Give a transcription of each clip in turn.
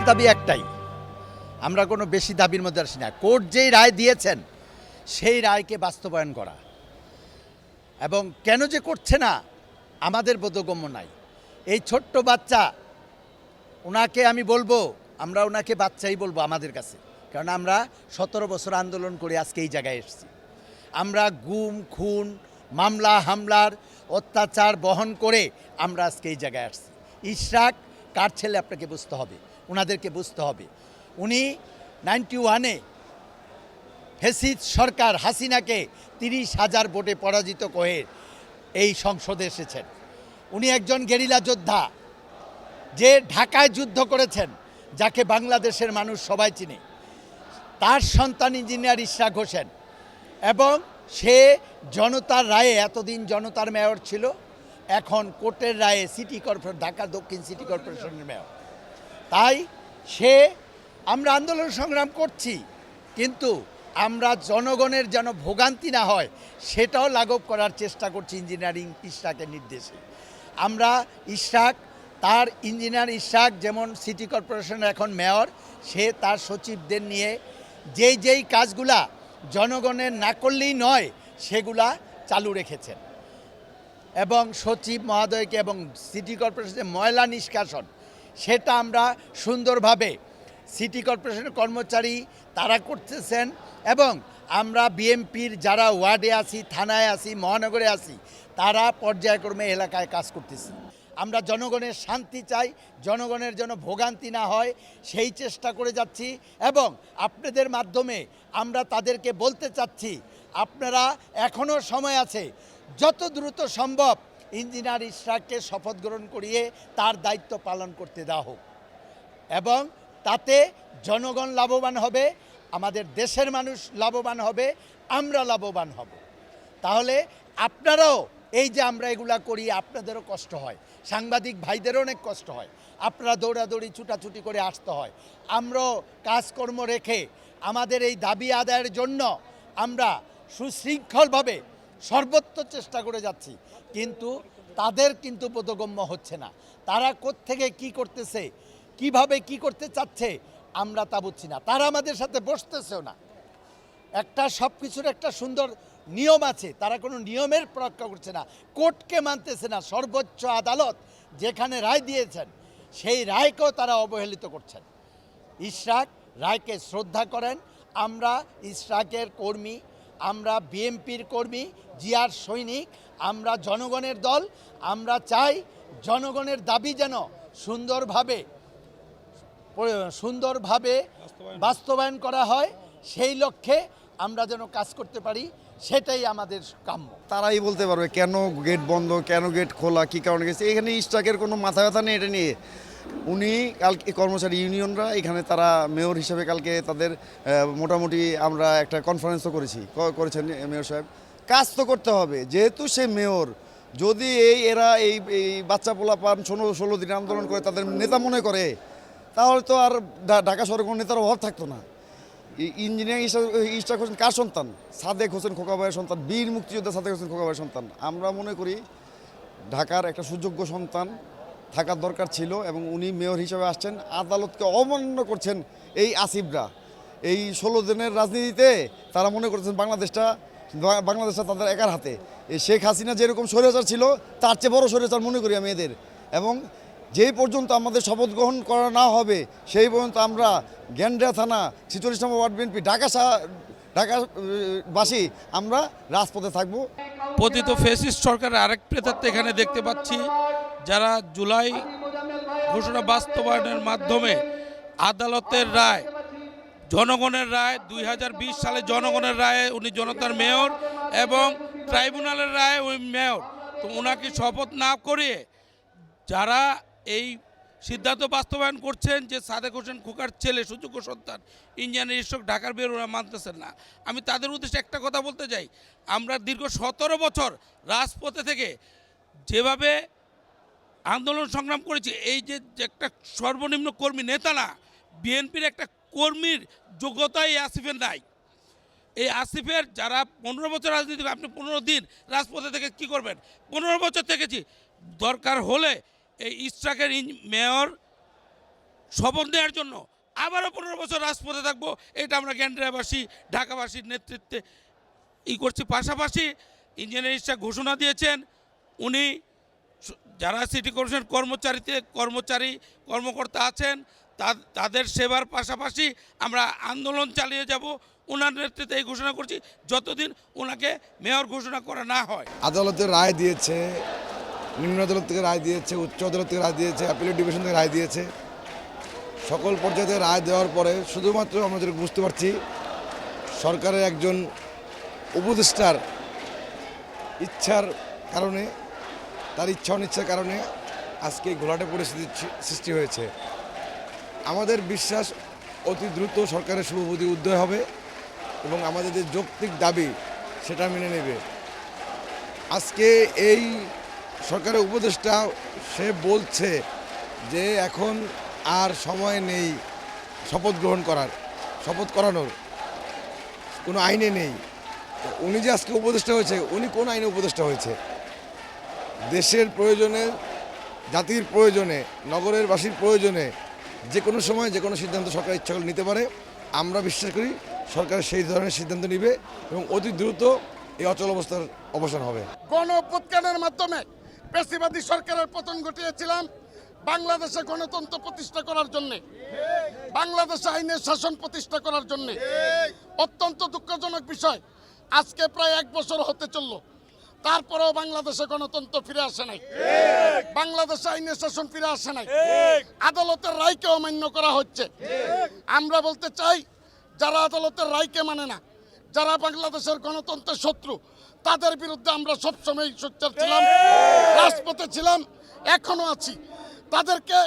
দাবি একটাই, আমরা কোনো বেশি দাবির মধ্যে আসি না। কোর্ট যেই রায় দিয়েছেন সেই রায়কে বাস্তবায়ন করা, এবং কেন যে করছে না আমাদের বোধগম্য নাই। এই ছোট্ট বাচ্চা, ওনাকে আমি বলবো, আমরা ওনাকে বাচ্চাই বলবো আমাদের কাছে, কারণ আমরা 17 বছর আন্দোলন করে আজকে এই জায়গায় এসেছি। আমরা গুম খুন মামলা হামলার অত্যাচার বহন করে আমরা আজকে এই জায়গায় আসছি। ইশরাক কার ছেলে আপনাকে বুঝতে হবে, ওনাদেরকে বুঝতে হবে। উনি 91-এ ফেসিদ সরকার হাসিনাকে 30,000 ভোটে পরাজিত করে এই সংসদে এসেছেন। উনি একজন গেরিলা যোদ্ধা, যে ঢাকায় যুদ্ধ করেছেন, যাকে বাংলাদেশের মানুষ সবাই চিনে। তার সন্তান ইঞ্জিনিয়ার ইশরাক হোসেন, এবং সে জনতার রায়ে, এতদিন জনতার মেয়র ছিল, এখন কোর্টের রায়ে সিটি কর্পোরেশন, ঢাকা দক্ষিণ সিটি কর্পোরেশনের মেয়র। তাই সে, আমরা আন্দোলন সংগ্রাম করছি, কিন্তু আমরা জনগণের যেন ভোগান্তি না হয় সেটাও লাঘব করার চেষ্টা করছি ইঞ্জিনিয়ারিং ইশরাকের নির্দেশে। আমরা ইশরাক, তার ইঞ্জিনিয়ার ইশরাক যেমন সিটি কর্পোরেশনের এখন মেয়র, সে তার সচিবদের নিয়ে যেই কাজগুলা জনগণের না করলেই নয় সেগুলা চালু রেখেছেন, এবং সচিব মহোদয়কে এবং সিটি কর্পোরেশনের ময়লা নিষ্কাশন সেটা আমরা সুন্দরভাবে সিটি কর্পোরেশনের কর্মচারী তারা করতেছেন, এবং আমরা বিএমপির যারা ওয়ার্ডে আছি, থানায় আছি, মহানগরে আছি, তারা পর্যায়ক্রমে এলাকায় কাজ করতেছি। আমরা জনগণের শান্তি চাই, জনগণের যেন ভোগান্তি না হয় সেই চেষ্টা করে যাচ্ছি, এবং আপনাদের মাধ্যমে আমরা তাদেরকে বলতে চাচ্ছি, আপনারা এখনও সময় আছে, যত দ্রুত সম্ভব ইঞ্জিনিয়ার ইশরাককে শপথ গ্রহণ করিয়ে তার দায়িত্ব পালন করতে দেওয়া হোক, এবং তাতে জনগণ লাভবান হবে, আমাদের দেশের মানুষ লাভবান হবে, আমরা লাভবান হব। তাহলে আপনারাও, এই যে আমরা এগুলা করি, আপনাদেরও কষ্ট হয়, সাংবাদিক ভাইদেরও অনেক কষ্ট হয়, আপনারা দৌড়াদৌড়ি ছুটাছুটি করে আসতে হয়। আমরাও কাজকর্ম রেখে আমাদের এই দাবি আদায়ের জন্য আমরা সুশৃঙ্খলভাবে সর্বোচ্চ চেষ্টা করে যাচ্ছি, কিন্তু তাদের কিন্তু বোধগম্য হচ্ছে না। তারা কোত্থেকে কি করতেছে, কিভাবে কি করতে চাচ্ছে আমরা তা বুঝছি না। তারা আমাদের সাথে বসতেছেও না। একটা সব কিছুর একটা সুন্দর নিয়ম আছে, তারা কোনো নিয়মের রক্ষা করছে না, কোর্টকে মানতেছে না। সর্বোচ্চ আদালত যেখানে রায় দিয়েছেন সেই রায়কেও তারা অবহেলিত করছেন। ইশরাক রায়কে শ্রদ্ধা করেন, আমরা ইশরাকের কর্মী, আমরা বিএমপির কর্মী, জিয়ার সৈনিক, আমরা জনগণের দল। আমরা চাই জনগণের দাবি যেন সুন্দরভাবে বাস্তবায়ন করা হয়, সেই লক্ষ্যে আমরা যেন কাজ করতে পারি, সেটাই আমাদের কাম্য। তারাই বলতে পারবে কেন গেট বন্ধ, কেন গেট খোলা, কী কারণে গেছে। এখানে ইশরাকের কোনো মাথা ব্যথা নেই এটা নিয়ে। উনি কালকে কর্মচারী ইউনিয়নরা এখানে তারা মেয়র হিসেবে কালকে তাদের মোটামুটি আমরা একটা কনফারেন্সও করেছেন মেয়র সাহেব। কাজ তো করতে হবে, যেহেতু সে মেয়র। যদি এরা এই বাচ্চা পোলা পান 16 দিন আন্দোলন করে তাদের নেতা মনে করে, তাহলে তো আর ঢাকা শহরে কোনো নেতার অভাব থাকতো না। ইঞ্জিনিয়ার ইশরাক হোসেন কার সন্তান? সাদেক হোসেন খোকা ভাইয়ের সন্তান, বীর মুক্তিযোদ্ধা সাদেক হোসেন খোকা ভাইয়ের সন্তান। আমরা মনে করি ঢাকার একটা সুযোগ্য সন্তান থাকার দরকার ছিল, এবং উনি মেয়র হিসেবে আসছেন। আদালতকে অমান্য করছেন এই আসিফরা। এই 16 দিনের রাজনীতিতে তারা মনে করছেন বাংলাদেশটা তাদের একার হাতে। এই শেখ হাসিনা যেরকম স্বৈরাচার ছিল, তার চেয়ে বড় স্বৈরাচার মনে করি আমি এদের। এবং যেই পর্যন্ত আমাদের শপথ গ্রহণ করা না হবে সেই পর্যন্ত আমরা গ্যান্ডা থানা 46 নম্বর ওয়ার্ড বিএনপি ঢাকাবাসী আমরা রাজপথে থাকব। পতিত ফ্যাসিস্ট সরকারের আরেক প্রেতাত্ম এখানে দেখতে পাচ্ছি, যারা জুলাই ঘোষণা বাস্তবায়নের মাধ্যমে আদালতের রায়, জনগণের রায়, 2020 সালে জনগণের রায়ে উনি জনতার মেয়র, এবং ট্রাইব্যুনালের রায়ে ওই মেয়র। তো ওনাকে শপথ না করিয়ে যারা এই সিদ্ধান্ত বাস্তবায়ন করছেন যে সাদেক হোসেন খোকার ছেলে, সুযোগ্য সন্তান ইঞ্জিনিয়ার ইশরাক ঢাকার মেয়র, ওরা মানতেছেন না। আমি তাদের উদ্দেশ্যে একটা কথা বলতে চাই, আমরা দীর্ঘ 17 বছর রাজপথে থেকে যেভাবে আন্দোলন সংগ্রাম করেছি, এই যে একটা সর্বনিম্ন কর্মী নেতা না, বিএনপির একটা কর্মীর যোগ্যতাই আসিফের নাই। এই আসিফের যারা 15 বছর রাজনীতি, আপনি 15 দিন রাজপথে থেকে কি করবেন? 15 বছর থেকেছি, দরকার হলে এই ইশরাকের মেয়র শপথ নেওয়ার জন্য আবারও 15 বছর রাজপথে থাকবো, এটা আমরা জ্ঞানরাবাসী ঢাকাবাসীর নেতৃত্বে করছি। পাশাপাশি ইঞ্জিনিয়ার ইশরাক ঘোষণা দিয়েছেন উনি যারা সিটি কর্পোরেশন কর্মকর্তা আছেন তাদের সেবার পাশাপাশি আমরা আন্দোলন চালিয়ে যাব। ওনার নেতৃত্বে এই ঘোষণা করছি যতদিন ওনাকে মেয়র ঘোষণা করা না হয়। আদালতের রায় দিয়েছে, নিম্ন আদালত থেকে রায় দিয়েছে, উচ্চ আদালত থেকে রায় দিয়েছে, অ্যাপিলেট ডিভিশন থেকে রায় দিয়েছে। সকল পর্যায়ে রায় দেওয়ার পরে শুধুমাত্র আমরা যেটা বুঝতে পারছি সরকারের একজন উপদেষ্টার ইচ্ছার কারণে, তার ইচ্ছা অনিচ্ছার কারণে আজকে এই ঘোলাটে পরিস্থিতির সৃষ্টি হয়েছে। আমাদের বিশ্বাস অতি দ্রুত সরকারের শুভবুদ্ধি উদয় হবে এবং আমাদের যে যৌক্তিক দাবি সেটা মেনে নেবে। আজকে এই সরকারের উপদেষ্টা সে বলছে যে এখন আর সময় নেই শপথ গ্রহণ করার, শপথ করানোর কোনো আইনে নেই। উনি যে আজকে উপদেষ্টা হয়েছে, উনি কোন আইনে উপদেষ্টা হয়েছে? দেশের প্রয়োজনে, জাতির প্রয়োজনে, নগরের বাসীর প্রয়োজনে যে কোনো সময় যে কোনো সিদ্ধান্ত সরকার ইচ্ছা করলে নিতে পারে। আমরা বিশ্বাস করি সরকার সেই ধরনের সিদ্ধান্ত নেবে এবং অতি দ্রুত এই অচল অবস্থার অবসান হবে। গণ অভ্যুত্থানের মাধ্যমে পেশিবাদী সরকারের পতন ঘটিয়েছিলাম বাংলাদেশে গণতন্ত্র প্রতিষ্ঠা করার জন্য, বাংলাদেশে আইনের শাসন প্রতিষ্ঠা করার জন্য। অত্যন্ত দুঃখজনক বিষয়, আজকে প্রায় 1 বছর হতে চলল, তারপরেও বাংলাদেশে গণতন্ত্র ফিরে আসে নাই, বাংলাদেশে আইনের শাসন ফিরে আসে নাই, আদালতের রায়কে অমান্য করা হচ্ছে। আমরা বলতে চাই যারা আদালতের রায়কে মানে না, যারা বাংলাদেশের গণতন্ত্রের শত্রু, তাদের বিরুদ্ধে আমরা সবসময় সোচ্চার ছিলাম, রাজপথে ছিলাম, এখনো আছি। তাদেরকে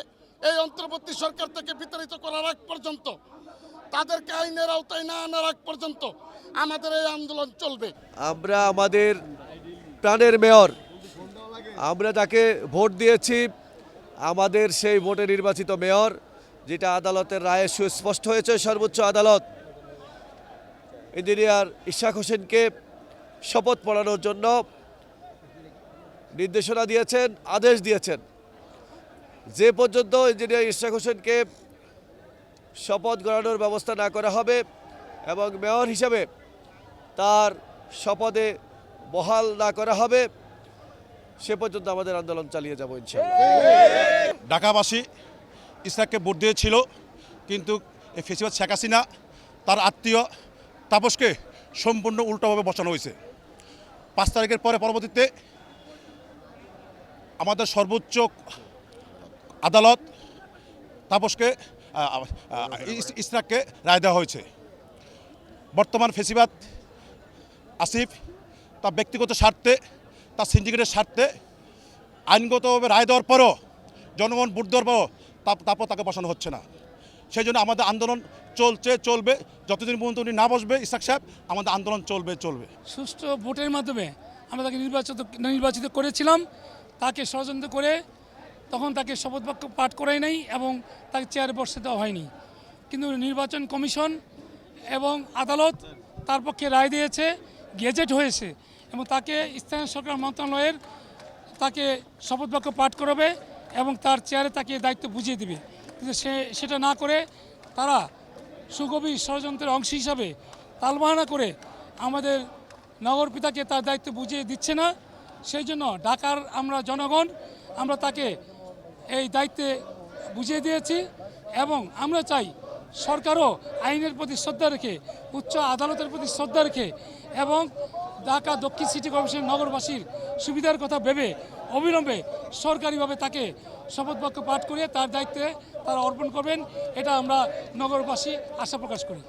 এই অন্তর্বর্তী সরকার থেকে বিতাড়িত করার আগ পর্যন্ত, তাদেরকে আইনের আওতায় না আনার আগ পর্যন্ত আমাদের এই আন্দোলন চলবে। আমরা আমাদের প্রাণের মেয়র, আমরা তাকে ভোট দিয়েছি, আমাদের সেই ভোটে নির্বাচিত মেয়র, যেটা আদালতের রায়ে সুস্পষ্ট হয়েছে। সর্বোচ্চ আদালত ইঞ্জিনিয়ার ইশরাক হোসেনকে শপথ পড়ানোর জন্য নির্দেশনা দিয়েছেন, আদেশ দিয়েছেন। যে পর্যন্ত ইঞ্জিনিয়ার ইশরাক হোসেনকে শপথ করানোর ব্যবস্থা না করা হবে এবং মেয়র হিসাবে তার শপথে বহাল না করা হবে, সে পর্যন্ত আমাদের আন্দোলন চালিয়ে যাব ইনশাআল্লাহ। ঢাকাবাসী ইশরাককে ভোট দিয়েছিল, কিন্তু এই ফেসিবাদ শেখ হাসিনা তার আত্মীয় তাপসকে সম্পূর্ণ উল্টোভাবে বসানো হয়েছে। 5 তারিখের পরে পরবর্তীতে আমাদের সর্বোচ্চ আদালত তাপসকে ইশরাককে রায় দেওয়া হয়েছে। বর্তমান ফেসিবাদ আসিফ তার ব্যক্তিগত স্বার্থে, তার সিন্ডিকেটের স্বার্থে আইনগতভাবে রায় দেওয়ার পরও, জনগণ ভোট দেওয়ার পরও তারপর তাকে বসানো হচ্ছে না। সেই জন্য আমাদের আন্দোলন চলবে যতদিন পর্যন্ত উনি না বসবে ইশরাক সাহেব, আমাদের আন্দোলন চলবে। সুষ্ঠু ভোটের মাধ্যমে আমরা তাকে নির্বাচিত করেছিলাম। তাকে ষড়যন্ত্র করে তখন তাকে শপথ বাক্য পাঠ করাই নাই এবং তাকে চেয়ারে বসতে দেওয়া হয়নি। কিন্তু নির্বাচন কমিশন এবং আদালত তার পক্ষে রায় দিয়েছে, গেজেট হয়েছে এবং তাকে স্থানীয় সরকার মন্ত্রণালয়ের তাকে শপথ বাক্য পাঠ করাবে এবং তার চেয়ারে তাকে দায়িত্ব বুঝিয়ে দেবে। কিন্তু সেটা না করে তারা সুগভীর ষড়যন্ত্রের অংশ হিসাবে তালবাহানা করে আমাদের নগরপিতাকে তার দায়িত্ব বুঝিয়ে দিচ্ছে না। সেই জন্য ঢাকার আমরা জনগণ, আমরা তাকে এই দায়িত্বে বুঝিয়ে দিয়েছি এবং আমরা চাই সরকারও আইনের প্রতি শ্রদ্ধা রেখে, উচ্চ আদালতের প্রতি শ্রদ্ধা রেখে এবং ঢাকা দক্ষিণ সিটি কর্পোরেশন নগরবাসীর সুবিধার কথা ভেবে অবিলম্বে সরকারিভাবে তাকে শপথ বাক্য পাঠ করিয়ে তার দায়িত্বে তারা অর্পণ করবেন, এটা আমরা নগরবাসী আশা প্রকাশ করি।